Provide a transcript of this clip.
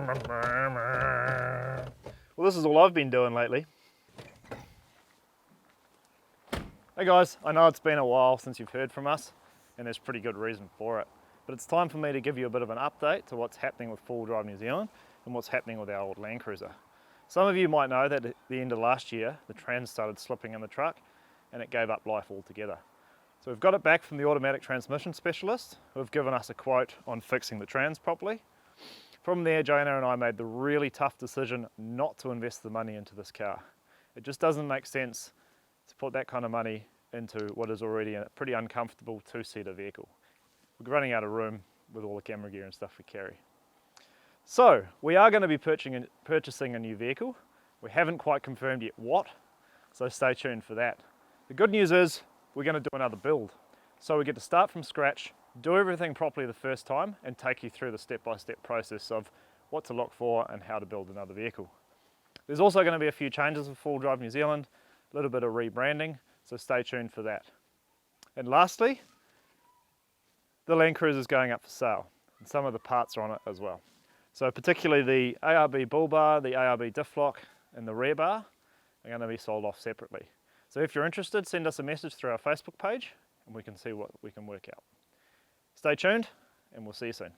Well, this is all I've been doing lately. Hey guys, I know it's been a while since you've heard from us, and there's pretty good reason for it. But it's time for me to give you a bit of an update to what's happening with four-wheel drive New Zealand and what's happening with our old LandCruiser. Some of you might know that at the end of last year, the trans started slipping in the truck and it gave up life altogether. So we've got it back from the automatic transmission specialist, who have given us a quote on fixing the trans properly. From there, Joanna and I made the really tough decision not to invest the money into this car. It just doesn't make sense to put that kind of money into what is already a pretty uncomfortable two-seater vehicle. We're running out of room with all the camera gear and stuff we carry. So we are going to be purchasing a new vehicle. We haven't quite confirmed yet what, so stay tuned for that. The good news is we're going to do another build. So we get to start from scratch, do everything properly the first time, and take you through the step-by-step process of what to look for and how to build another vehicle. There's also going to be a few changes with four-wheel drive New Zealand, a little bit of rebranding, so stay tuned for that. And lastly, the LandCruiser is going up for sale, and some of the parts are on it as well. So particularly the ARB bull bar, the ARB diff lock, and the rear bar are going to be sold off separately. So if you're interested, send us a message through our Facebook page and we can see what we can work out. Stay tuned and we'll see you soon.